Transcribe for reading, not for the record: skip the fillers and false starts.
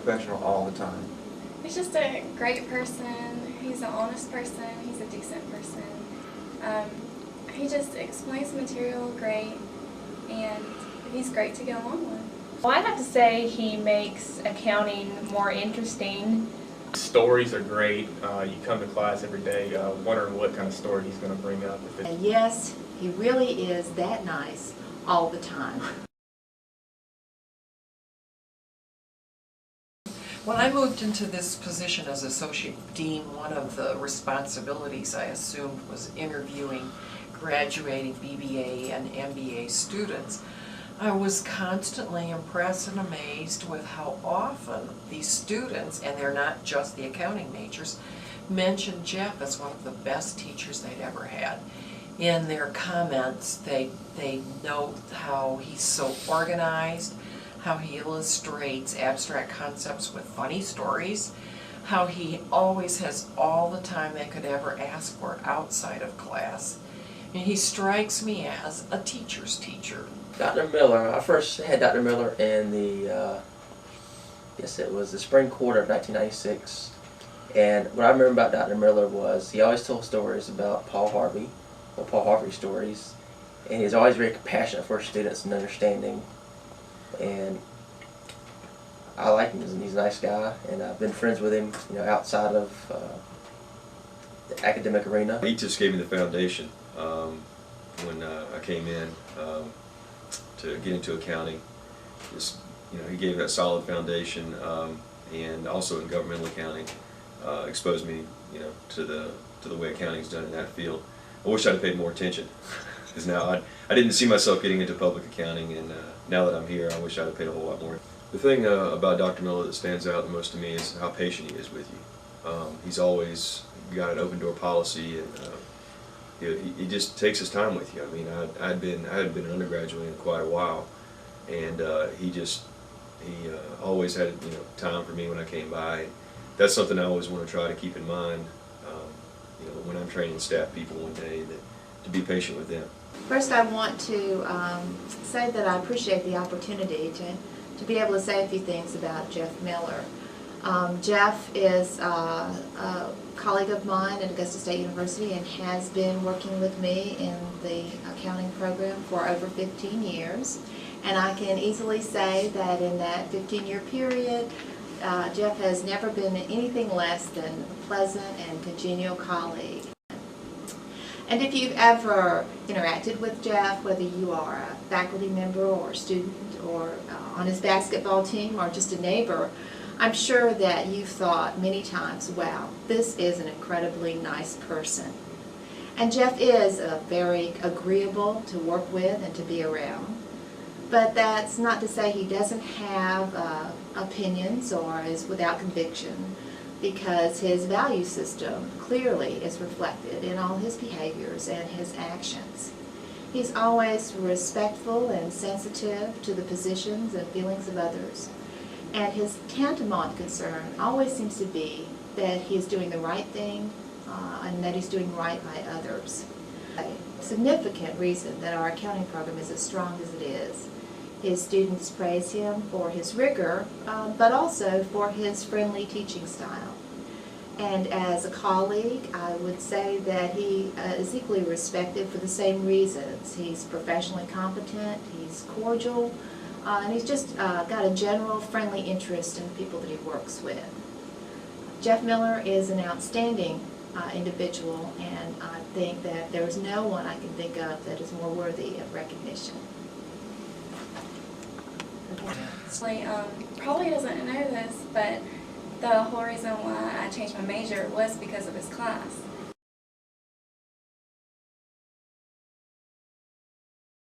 professional all the time? He's just a great person. He's an honest person. He's a decent person. He just explains the material great, and he's great to get along with. Well, I'd have to say he makes accounting more interesting. Stories are great. You come to class every day wondering what kind of story he's going to bring up. And yes, he really is that nice all the time. When I moved into this position as Associate Dean, one of the responsibilities I assumed was interviewing graduating BBA and MBA students. I was constantly impressed and amazed with how often these students, and they're not just the accounting majors, mentioned Jeff as one of the best teachers they'd ever had. In their comments, they note how he's so organized, how he illustrates abstract concepts with funny stories, how he always has all the time they could ever ask for outside of class. And he strikes me as a teacher's teacher. Dr. Miller, I first had Dr. Miller in the, yes, it was the spring quarter of 1996. And what I remember about Dr. Miller was he always told stories about Paul Harvey, or Paul Harvey stories. And he was always very compassionate for students and understanding. And I like him. He's a nice guy, and I've been friends with him, you know, outside of the academic arena. He just gave me the foundation when I came in to get into accounting. Just, you know, he gave that solid foundation, and also in governmental accounting, exposed me, you know, to the way accounting is done in that field. I wish I'd have paid more attention, because now I didn't see myself getting into public accounting, and now that I'm here, I wish I'd have paid a whole lot more. The thing about Dr. Miller that stands out the most to me is how patient he is with you. He's always got an open door policy, and he just takes his time with you. I mean, I had been an undergraduate in quite a while, and he always had, you know, time for me when I came by. That's something I always want to try to keep in mind, you know, when I'm training staff people one day, to be patient with them. First, I want to say that I appreciate the opportunity to be able to say a few things about Jeff Miller. Jeff is a colleague of mine at Augusta State University and has been working with me in the accounting program for over 15 years. And I can easily say that in that 15-year period, Jeff has never been anything less than a pleasant and congenial colleague. And if you've ever interacted with Jeff, whether you are a faculty member or student or on his basketball team or just a neighbor, I'm sure that you've thought many times, wow, this is an incredibly nice person. And Jeff is very agreeable to work with and to be around. But that's not to say he doesn't have opinions or is without conviction, because his value system clearly is reflected in all his behaviors and his actions. He's always respectful and sensitive to the positions and feelings of others, and his tantamount concern always seems to be that he is doing the right thing and that he's doing right by others. A significant reason that our accounting program is as strong as it is. His students praise him for his rigor, but also for his friendly teaching style. And as a colleague, I would say that he is equally respected for the same reasons. He's professionally competent, he's cordial, and he's just got a general friendly interest in the people that he works with. Jeff Miller is an outstanding individual, and I think that there is no one I can think of that is more worthy of recognition. Probably doesn't know this, but the whole reason why I changed my major was because of his class.